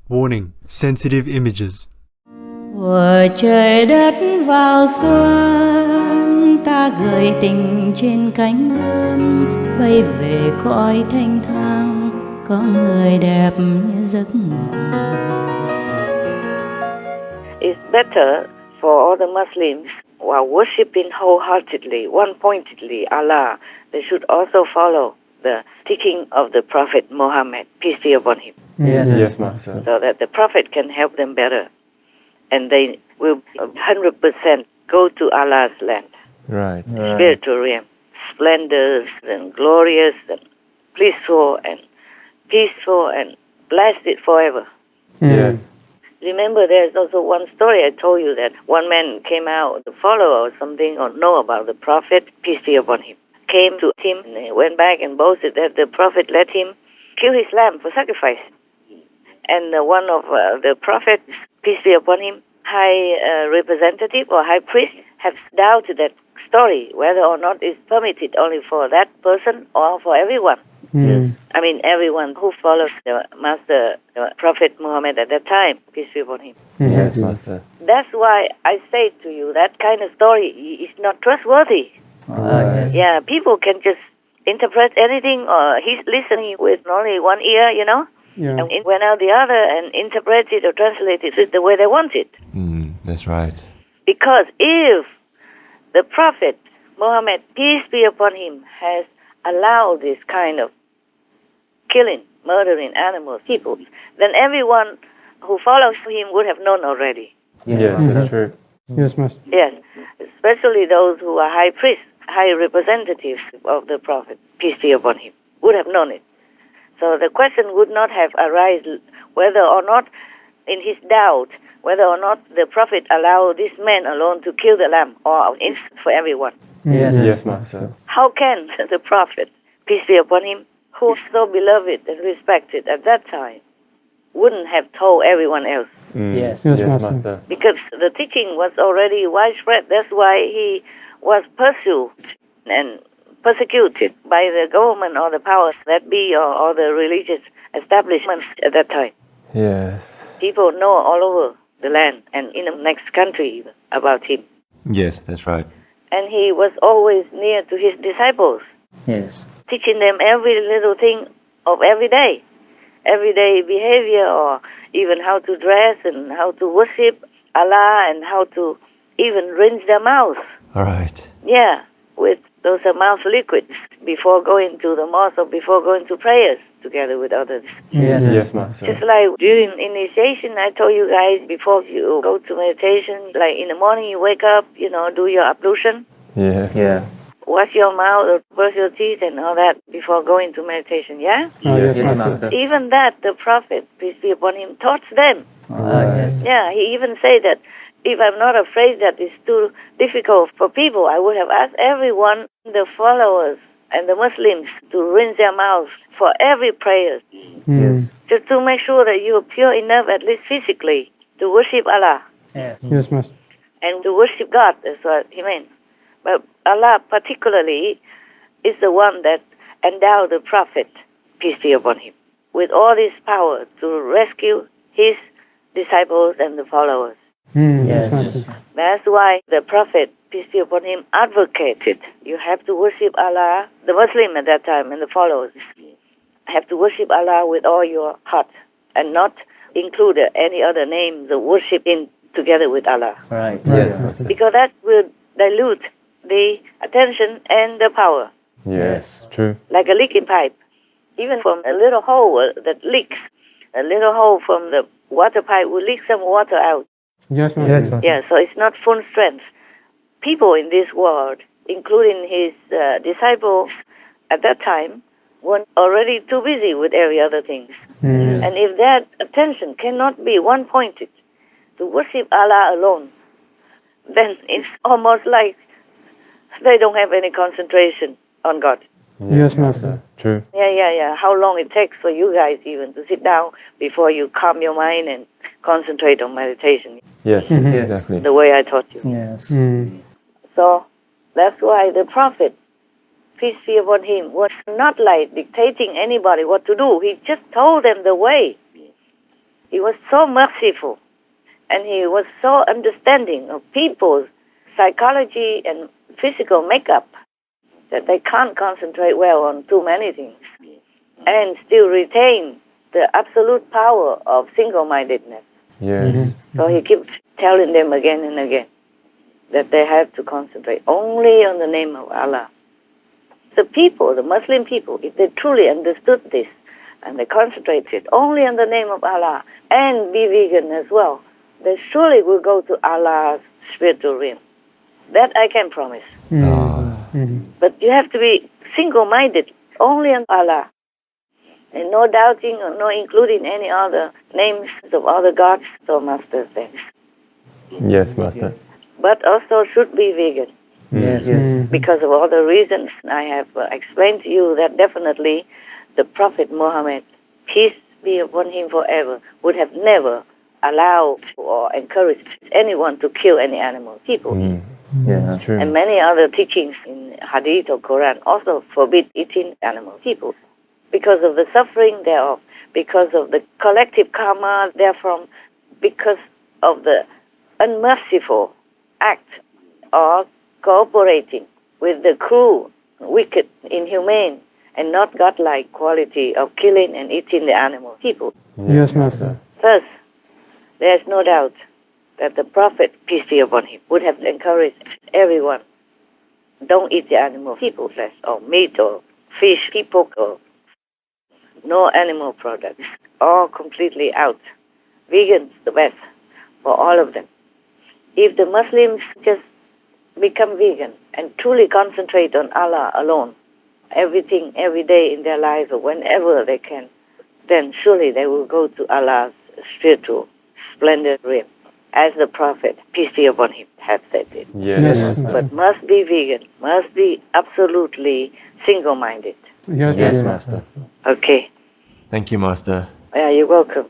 Warning: sensitive images. Của trời đất vào xuân, ta gửi tình trên cánh bướm, bay về cõi thanh thang, có người đẹp như giấc mộng. It's better for all the Muslims who are worshipping wholeheartedly, one-pointedly Allah. They should also follow the teaching of the Prophet Muhammad, peace be upon him. Yes, Master. So that the Prophet can help them better. And they will 100% go to Allah's land. Right. Spiritual realm. Splendors and glorious and blissful and peaceful and blessed forever. Yes. Remember, there's also one story I told you that one man came out to follow or something or know about the Prophet, peace be upon him. Came to him and he went back and boasted that the Prophet let him kill his lamb for sacrifice. And one of the Prophet, peace be upon him, high representative or high priest, have doubted that story, whether or not it's permitted only for that person or for everyone. Yes. I mean, everyone who follows the Master, the Prophet Muhammad at that time, peace be upon him. Yes, Master. That's why I say to you, that kind of story is not trustworthy. Yes. Yeah, people can just interpret anything or he's listening with only one ear, you know, and went out the other and interpret it or translate it the way they want it. That's right. Because if the Prophet Muhammad, peace be upon him, has allowed this kind of killing, murdering animals, people, then everyone who follows him would have known already. Yes, that's true. Yes, Master. Yes, especially those who are high priests, high representatives of the Prophet, peace be upon him, would have known it. So the question would not have arisen whether or not, in his doubt, whether or not the Prophet allowed this man alone to kill the lamb, or it's for everyone. Yes, Master. How can the Prophet, peace be upon him, who was so beloved and respected at that time, wouldn't have told everyone else? Yes, Master. Master. Because the teaching was already widespread. That's why he was pursued and persecuted by the government or the powers that be or the religious establishments at that time. Yes. People know all over the land and in the next country even about him. Yes, that's right. And he was always near to his disciples, Yes. teaching them every little thing of everyday behavior, or even how to dress and how to worship Allah and how to even rinse their mouths. All right. Yeah, with those mouth liquids before going to the mosque or before going to prayers together with others. Yes, Master. Just like during initiation, I told you guys, before you go to meditation, like in the morning you wake up, you know, do your ablution, Yeah. wash your mouth or brush your teeth and all that before going to meditation, yeah? Yes, Master. Even that, the Prophet, peace be upon him, taught them. Yes. Yeah, he even said that if I'm not afraid that it's too difficult for people, I would have asked everyone, the followers and the Muslims, to rinse their mouths for every prayer, just to make sure that you are pure enough, at least physically, to worship Allah Yes, Master. and to worship God. That's what he meant. But Allah particularly is the one that endowed the Prophet, peace be upon him, with all this power to rescue his disciples and the followers. Yes, Master. That's why the Prophet, peace be upon him, advocated you have to worship Allah, the Muslim at that time and the followers have to worship Allah with all your heart and not include any other name, the worshiping together with Allah. Right. Yes, Master. Because that will dilute the attention and the power, Yes, true. like a leaking pipe. Even from a little hole that leaks, a little hole from the water pipe will leak some water out. Yes, Master. Yeah, so it's not full strength. People in this world, including his disciples at that time, were already too busy with every other thing. And if that attention cannot be one-pointed to worship Allah alone, then it's almost like they don't have any concentration on God. Yes, Master. True. Yeah. How long it takes for you guys even to sit down before you calm your mind and concentrate on meditation, Yes, exactly. the way I taught you. Yes. So that's why the Prophet, peace be upon him, was not like dictating anybody what to do. He just told them the way. He was so merciful, and he was so understanding of people's psychology and physical makeup that they can't concentrate well on too many things and still retain the absolute power of single-mindedness. Yes. So he keeps telling them again and again that they have to concentrate only on the name of Allah. The people, the Muslim people, if they truly understood this and they concentrated only on the name of Allah and be vegan as well, they surely will go to Allah's spiritual realm. That I can promise. But you have to be single-minded, only on Allah, and no doubting or no including any other names of other gods or masters there. Yes, Master. But also should be vegan. Yes. Because of all the reasons I have explained to you, that definitely the Prophet Muhammad, peace be upon him forever, would have never allowed or encouraged anyone to kill any animal, people. Yeah, true. And many other teachings in Hadith or Quran also forbid eating animal, people, because of the suffering thereof, because of the collective karma therefrom, because of the unmerciful act of cooperating with the cruel, wicked, inhumane, and not godlike quality of killing and eating the animal, people. Yes, Master. Thus, there is no doubt that the Prophet, peace be upon him, would have encouraged everyone, don't eat the animal, people flesh, or meat, or fish, pork, or no animal products, all completely out. Vegans, the best for all of them. If the Muslims just become vegan and truly concentrate on Allah alone, everything, every day in their lives or whenever they can, then surely they will go to Allah's spiritual, splendid realm, as the Prophet, peace be upon him, had said it. Yes. But must be vegan, must be absolutely single-minded. Yes, Yes, Master. Master. Okay. Thank you, Master. Yeah, you're welcome.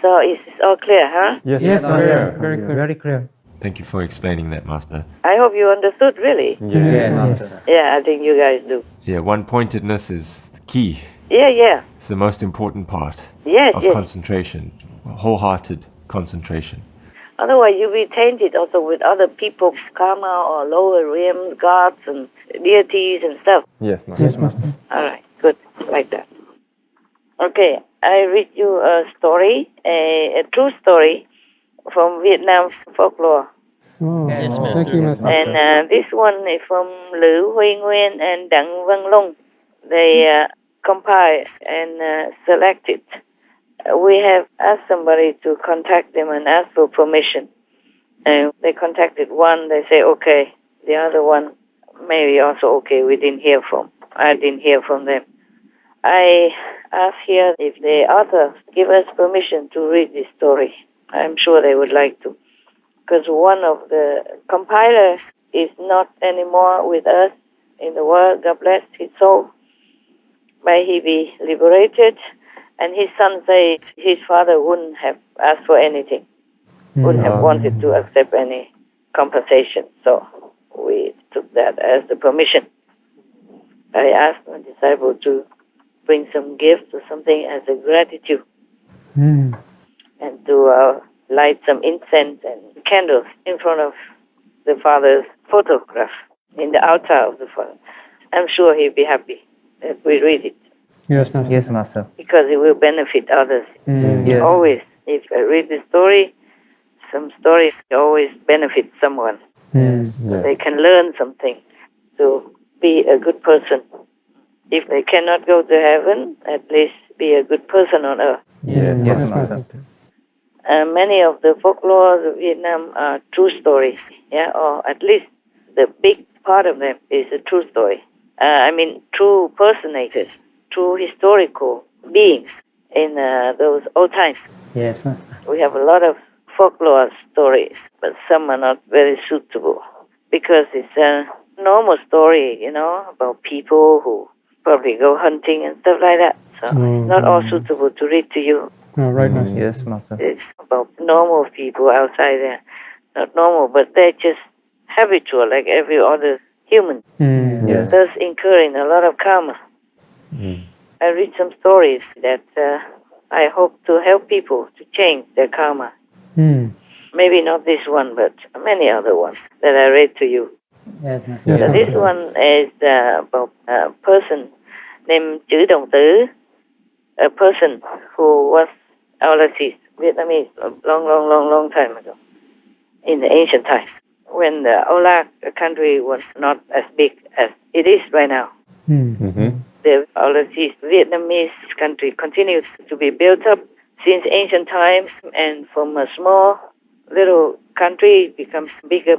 So is this all clear, huh? Yes, Yes, Master. very clear. Very clear. Thank you for explaining that, Master. I hope you understood, really. Yes, Master. Yeah, I think you guys do. Yeah, one-pointedness is key. Yeah. It's the most important part Yes, of yes. concentration, wholehearted concentration. Otherwise, you'll be tainted also with other people's karma or lower realms, gods and deities and stuff. Yes, Master. Yes, Master. All right, good, like that. Okay, I read you a story, a true story from Vietnam's folklore. Oh, Yes, Master. thank you, Master. And this one is from Lữ Huy Nguyên and Đặng Văn Long. They compiled and selected. We have asked somebody to contact them and ask for permission. And they contacted one, they say okay. The other one, maybe also okay, I didn't hear from them. I ask here if the author give us permission to read this story. I'm sure they would like to. Because one of the compilers is not anymore with us in the world. God bless his soul. May he be liberated. And his son said his father wouldn't have asked for anything, wouldn't have wanted to accept any compensation. So we took that as the permission. I asked my disciple to bring some gift or something as a gratitude and to light some incense and candles in front of the father's photograph in the altar of the father. I'm sure he'll be happy that we read it. Yes, Master. Yes, Master. Because it will benefit others. Yes. Always, if I read the story, some stories always benefit someone. So they can learn something to be a good person. If they cannot go to heaven, at least be a good person on earth. Yes, Yes, Master. Master. Many of the folklore of Vietnam are true stories, or at least the big part of them is a true story. True personages, true historical beings in those old times. Yes, Master. We have a lot of folklore stories, but some are not very suitable because it's a normal story, about people who probably go hunting and stuff like that. So it's not all suitable to read to you. Oh, right, Master. Yes, Master. It's about normal people outside there. Not normal, but they're just habitual like every other human. Yes. Thus incurring a lot of karma. I read some stories that I hope to help people to change their karma. Maybe not this one, but many other ones that I read to you. Yes, Master. Yes, So this Master. one is about a person named chữ động tử, a person who was overseas, Vietnamese, a long time ago, in the ancient times, when the Adalah country was not as big as it is right now. Mm-hmm. The overseas Vietnamese country continues to be built up since ancient times, and from a small little country becomes bigger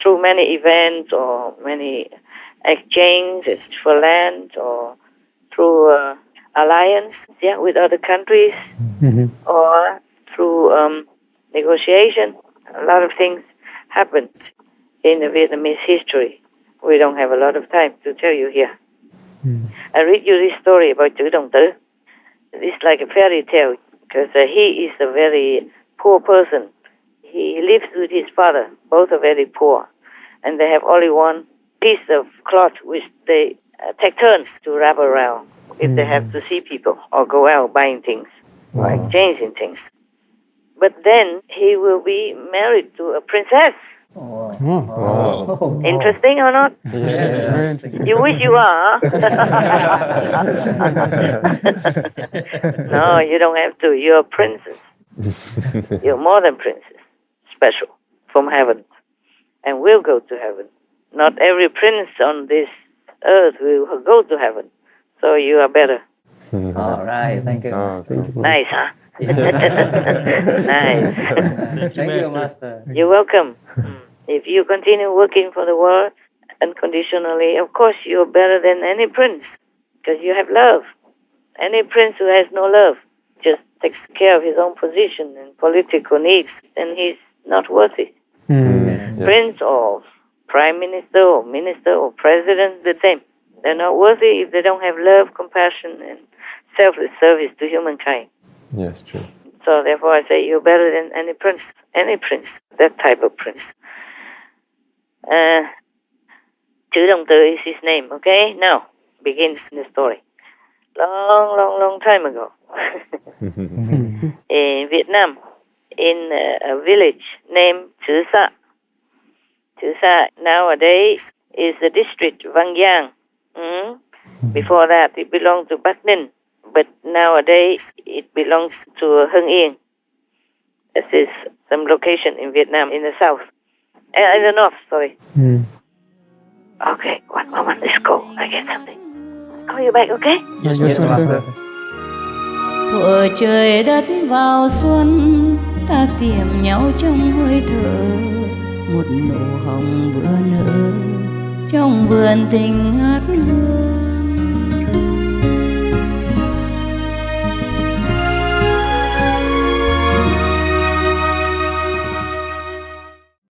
through many events or many exchanges for land or through alliance with other countries or through negotiation. A lot of things happened in the Vietnamese history. We don't have a lot of time to tell you here. I read you this story about chữ động tử. It's like a fairy tale because he is a very poor person. He lives with his father. Both are very poor. And they have only one piece of cloth which they take turns to wrap around if they have to see people or go out buying things or exchanging things. But then he will be married to a princess. Wow. Interesting or not? Very interesting. You wish you are. No, you don't have to. You're a princess. You're more than princess. Special from heaven. And will go to heaven. Not every prince on this earth will go to heaven. So you are better. All right. Thank you, Oh, Master. thank you. Nice, huh? Nice. Thank you, Master. You're welcome. If you continue working for the world unconditionally, of course you're better than any prince because you have love. Any prince who has no love just takes care of his own position and political needs, and he's not worthy. Yes. Prince or prime minister or president, the same. They're not worthy if they don't have love, compassion, and selfless service to humankind. Yes, true. So therefore I say you're better than any prince, that type of prince. Chữ động tử is his name, okay? Now, begins the story. Long time ago, in Vietnam, in a village named Chữ Sa. Chữ Sa nowadays is the district Bagian. Before that, it belonged to Bắc Ninh, but nowadays it belongs to Hưng Yên. This is some location in Vietnam, in the south. In the north, sorry. Okay, one moment, let's go. I get something. Call you back, okay? Yes, Yes, Master. thuở trời đất vào xuân, ta tìm nhau trong hơi thở, một nụ hồng vừa nở trong vườn tình ngát hương.